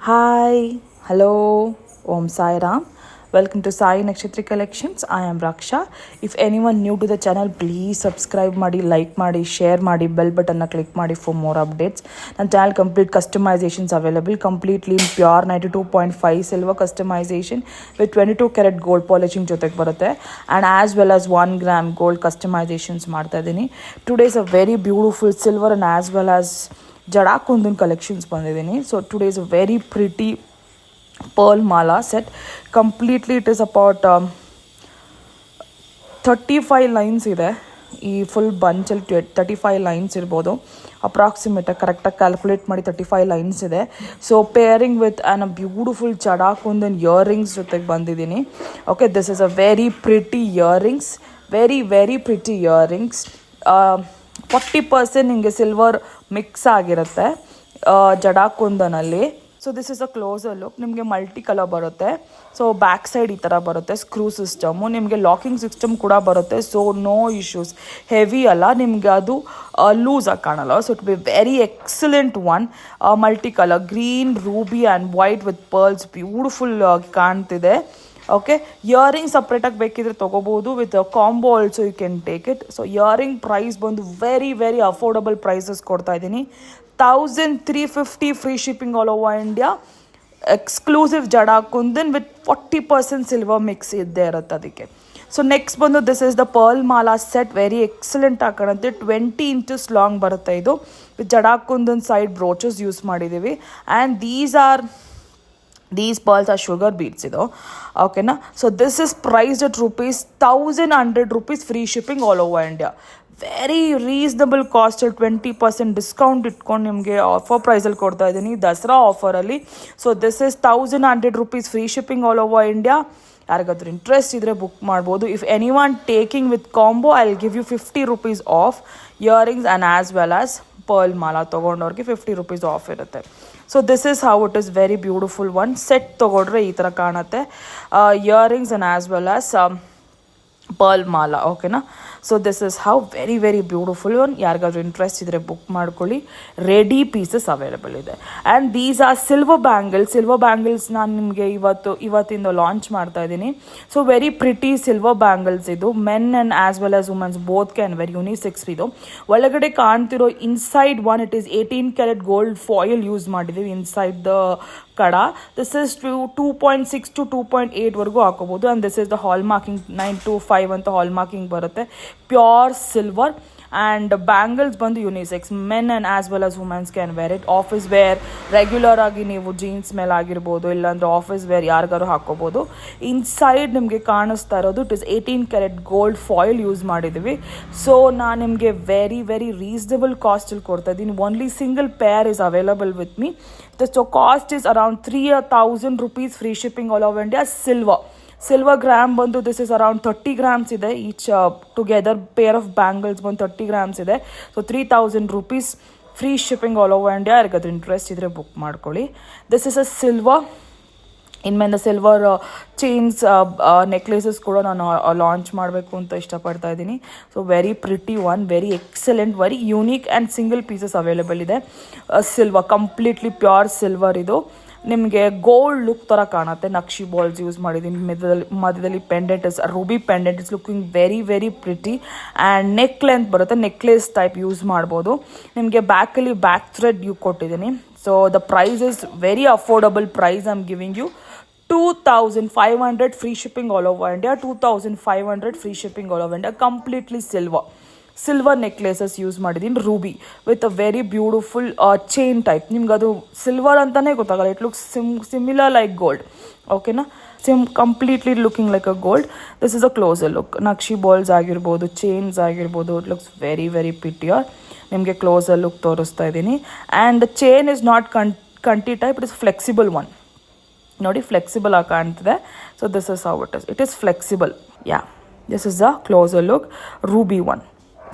Hi, hello, Om Sai Ram. Welcome to Sai Nakshatra Collections. I am Raksha. If anyone new to the channel, please subscribe ಮಾಡಿ, like ಮಾಡಿ, share ಮಾಡಿ, bell button na click ಮಾಡಿ for more updates. ನನ್ನ channel complete customizations available, completely in pure 92.5 silver customization with 22 karat gold polishing ಜೊತೆಗೆ ಬರುತ್ತೆ and as well as 1 gram gold customizations ಮಾಡ್ತಾ ಇದ್ದೀನಿ. Today is a very beautiful silver and as well as jada kundan collections ಬಂದಿದ್ದೀನಿ. So today is a very pretty pearl mala set. Completely it is about 35 lines ಇದೆ. ಈ full ಬಂಚಲ್ಲಿ 35 lines ಇರ್ಬೋದು ಅಪ್ರಾಕ್ಸಿಮೇಟಾಗಿ. ಕರೆಕ್ಟಾಗಿ calculate ಮಾಡಿ 35 lines ಇದೆ. So pairing with an a beautiful jada kundan earrings ಜೊತೆಗೆ ಬಂದಿದ್ದೀನಿ. Okay, this is a very pretty earrings, very pretty earrings. 40% ನಿಮಗೆ silver mix ಆಗಿರುತ್ತೆ ಜಡಾಕುಂದನಲ್ಲಿ. So this is a closer look. ನಿಮಗೆ ಮಲ್ಟಿ ಕಲರ್ ಬರುತ್ತೆ. ಸೊ ಬ್ಯಾಕ್ ಸೈಡ್ ಈ ಥರ ಬರುತ್ತೆ ಸ್ಕ್ರೂ ಸಿಸ್ಟಮು. ನಿಮಗೆ ಲಾಕಿಂಗ್ ಸಿಸ್ಟಮ್ ಕೂಡ ಬರುತ್ತೆ. ಸೊ ನೋ ಇಶ್ಯೂಸ್, ಹೆವಿ ಅಲ್ಲ, ನಿಮಗೆ ಅದು ಲೂಸಾಗಿ ಕಾಣಲ್ಲ. So it be very excellent one. Multi colour green, ruby and white with pearls beautiful ಕಾಣ್ತಿದೆ. ಓಕೆ, ಇಯರಿಂಗ್ ಸಪ್ರೇಟಾಗಿ ಬೇಕಿದ್ರೆ ತೊಗೋಬೋದು. With combo also you can take it. So earring price ಬಂದು ವೆರಿ ಅಫೋರ್ಡಬಲ್ ಪ್ರೈಸಸ್ ಕೊಡ್ತಾ ಇದ್ದೀನಿ. 1350 free shipping all over India. Exclusive jada kundan with 40% silver mix ಇದ್ದೇ ಇರುತ್ತೆ ಅದಕ್ಕೆ. ಸೊ ನೆಕ್ಸ್ಟ್ ಬಂದು this is the pearl mala set. Very excellent ಆಗಿ ಕಾಣುತ್ತೆ. 20 inches long ಬರುತ್ತೆ ಇದು. With jada kundan side brooches use ಮಾಡಿದ್ದೀವಿ. And these pearls are sugar beads ಇದು. ಓಕೆನಾ. So this is priced at ₹1100 free shipping all over India. Very reasonable ಕಾಸ್ಟಲ್ಲಿ 20% discount ಇಟ್ಕೊಂಡು ನಿಮಗೆ ಆಫರ್ ಪ್ರೈಸಲ್ಲಿ ಕೊಡ್ತಾ ಇದ್ದೀನಿ ದಸರಾ ಆಫರಲ್ಲಿ. So this is ₹1100 free shipping all over India. ಯಾರಿಗಾದ್ರೂ ಇಂಟ್ರೆಸ್ಟ್ ಇದ್ದರೆ ಬುಕ್ ಮಾಡ್ಬೋದು. If any one taking with combo I will give you ₹50 off earrings and as well as pearl mala ತೊಗೊಂಡವ್ರಿಗೆ ₹50 ಆಫ್ ಇರುತ್ತೆ. So this is how it is very beautiful one. Set ತೊಗೊಂಡ್ರೆ ಈ ಥರ ಕಾಣುತ್ತೆ. Earrings and as well as pearl mala. ಓಕೆನಾ. So this is how very beautiful one. ಯಾರಿಗಾದ್ರೂ interest ಇದ್ದರೆ book ಮಾಡ್ಕೊಳ್ಳಿ. ರೆಡಿ ಪೀಸಸ್ ಅವೈಲೇಬಲ್ ಇದೆ. And these are silver bangles ನಾನು ನಿಮಗೆ ಇವತ್ತಿಂದ ಲಾಂಚ್ ಮಾಡ್ತಾ ಇದ್ದೀನಿ. So very pretty silver bangles ಇದು. Men and as well as women's both can very unisex ಇದು. ಒಳಗಡೆ ಕಾಣ್ತಿರೋ inside one it is 18 carat gold foil use ಮಾಡಿದ್ದೀವಿ ಇನ್ಸೈಡ್ ದ ಕಡ. ದಿಸ್ ಇಸ್ 2.6 to 2.8 ವರೆಗೂ ಹಾಕೋಬೋದು. And this is the hallmarking 925 ಅಂತ hallmarking ಬರುತ್ತೆ. Pure silver. And bangles ಬಂದು unisex. Men and as well as women's can wear it. Office wear, regular ಆಗಿ ನೀವು jeans ಮೇಲೆ ಆಗಿರ್ಬೋದು, ಇಲ್ಲಾಂದರೆ ಆಫೀಸ್ ವೇರ್ ಯಾರಿಗಾರು ಹಾಕೋಬೋದು. ಇನ್ಸೈಡ್ ನಿಮಗೆ ಕಾಣಿಸ್ತಾ ಇರೋದು it is 18 carat gold foil use ಮಾಡಿದ್ದೀವಿ. ಸೊ ನಾನು ನಿಮಗೆ ವೆರಿ ರೀಸನಬಲ್ ಕಾಸ್ಟಲ್ಲಿ ಕೊಡ್ತಾ ಇದ್ದೀನಿ. Only single pair is available with me. So cost is around ₹3000 free shipping all over India. Silver gram ಬಂದು ದಿಸ್ ಇಸ್ ಅರೌಂಡ್ 30 grams ಇದೆ. Each together pair of bangles ಬಂದು 30 grams ಇದೆ. So ₹3000 free shipping all over India. ಯಾರಿಗಾದ್ರೂ interest ಇದ್ದರೆ book ಮಾಡ್ಕೊಳ್ಳಿ. This is a silver. ಇನ್ಮೇಲೆ silver chains, ನೆಕ್ಲೇಸಸ್ ಕೂಡ ನಾನು ಲಾಂಚ್ ಮಾಡಬೇಕು ಅಂತ ಇಷ್ಟಪಡ್ತಾ ಇದ್ದೀನಿ. So very pretty one, very excellent, very unique and single pieces available ಇದೆ. ಸಿಲ್ವರ್, ಕಂಪ್ಲೀಟ್ಲಿ ಪ್ಯೂರ್ ಸಿಲ್ವರ್ ಇದು. ನಿಮಗೆ ಗೋಲ್ಡ್ ಲುಕ್ ಥರ ಕಾಣುತ್ತೆ. ನಕ್ಷಿ ಬಾಲ್ಸ್ ಯೂಸ್ ಮಾಡಿದ್ದೀನಿ. ಮಧ್ಯದಲ್ಲಿ pendant is ruby pendant is looking very pretty. And neck length ಬರುತ್ತೆ, necklace type use ಮಾಡ್ಬೋದು. ನಿಮಗೆ ಬ್ಯಾಕಲ್ಲಿ ಬ್ಯಾಕ್ ಥ್ರೆಡ್ ಯು ಕೊಟ್ಟಿದ್ದೀನಿ. So the price is very affordable price. I am giving you 2500 free shipping all over India. 2500 free shipping all over India. Completely silver necklaces use ಮಾಡಿದ್ದೀನಿ. Ruby with a very beautiful chain type. ನಿಮ್ಗೆ ಅದು silver ಅಂತಲೇ ಗೊತ್ತಾಗಲ್ಲ. It looks similar like gold. ಓಕೆನಾ. Completely looking like a gold. This is a closer look. ನಕ್ಷಿ balls ಆಗಿರ್ಬೋದು, chains ಆಗಿರ್ಬೋದು, it looks very prettier. ನಿಮಗೆ ಕ್ಲೋಸರ್ ಲುಕ್ ತೋರಿಸ್ತಾ ಇದ್ದೀನಿ. And the chain is not ಕಂಟಿ type, it is flexible one. ನೋಡಿ, flexible ಆಗಿ ಕಾಣ್ತಿದೆ. So this is how it is flexible. This is a closer look. Ruby one.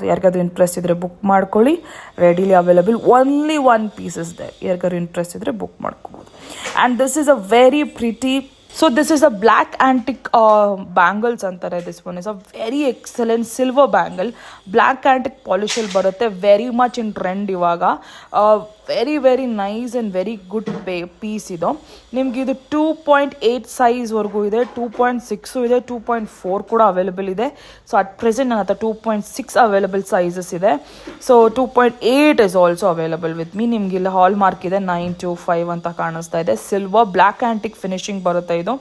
ಯಾರಿಗಾದ್ರೂ interest ಇದ್ದರೆ book ಮಾಡ್ಕೊಳ್ಳಿ. Readily available. ಓನ್ಲಿ 1 piece ಇದೆ. ಯಾರಿಗಾದ್ರೂ interest ಇದ್ದರೆ ಬುಕ್ ಮಾಡ್ಕೋಬೋದು. And this is a very pretty. So this is a black antique bangles ಅಂತಾರೆ. This one is a very excellent silver bangle. Black antique ಪಾಲಿಶಲ್ಲಿ ಬರುತ್ತೆ. Very much in trend ಇವಾಗ. Very nice and very good piece ಇದು. ನಿಮ್ಗೆ ಇದು 2.8 ಸೈಜ್ವರೆಗೂ ಇದೆ, 2.6 ಇದೆ, 2.4 ಕೂಡ ಅವೈಲೇಬಲ್ ಇದೆ. ಸೊ ಅಟ್ ಪ್ರೆಸೆಂಟ್ ನನ್ನ ಹತ್ರ 2.6 ಅವೈಲೇಬಲ್ ಸೈಜಸ್ ಇದೆ. So 2.8 is also available with me. ನಿಮ್ಗೆ ಇಲ್ಲಿ ಹಾಲ್ ಮಾರ್ಕ್ ಇದೆ 925 ಅಂತ ಕಾಣಿಸ್ತಾ ಇದೆ. ಸಿಲ್ವರ್ ಬ್ಲ್ಯಾಕ್ ಆ್ಯಂಟಿಕ್ ಫಿನಿಶಿಂಗ್ ಬರುತ್ತೆ ಇದು.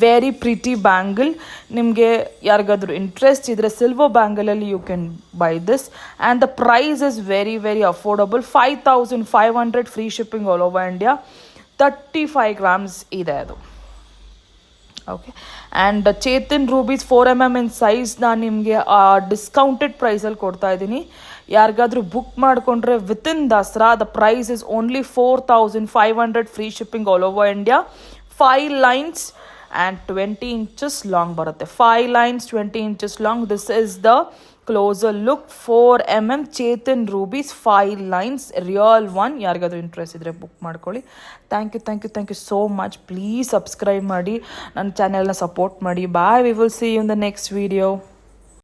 Very pretty bangle. ನಿಮಗೆ ಯಾರಿಗಾದ್ರೂ ಇಂಟ್ರೆಸ್ಟ್ ಇದ್ದರೆ ಸಿಲ್ವರ್ ಬ್ಯಾಂಗಲಲ್ಲಿ you can buy this and the price is very affordable. 5500 free shipping all over India. 35 grams ಇದೆ ಅದು. Okay, and Chetan rubies 4mm in size ನಾನು ನಿಮಗೆ ಡಿಸ್ಕೌಂಟೆಡ್ ಪ್ರೈಸಲ್ಲಿ ಕೊಡ್ತಾ ಇದ್ದೀನಿ. ಯಾರಿಗಾದ್ರೂ ಬುಕ್ ಮಾಡಿಕೊಂಡ್ರೆ within Dasara the price is only 4500 free shipping all over India. 5 lines and 20 inches long ಬರುತ್ತೆ. 5 lines 20 inches long. This is the closer look. 4mm Chetan rubies 5 lines real one. ಯಾರಿಗಾದ್ರೂ interest ಇದ್ದರೆ ಬುಕ್ ಮಾಡ್ಕೊಳ್ಳಿ. Thank you so much. Please subscribe ಮಾಡಿ, ನನ್ನ ಚಾನೆಲ್ನ support ಮಾಡಿ. Bye. We will see you in the next video.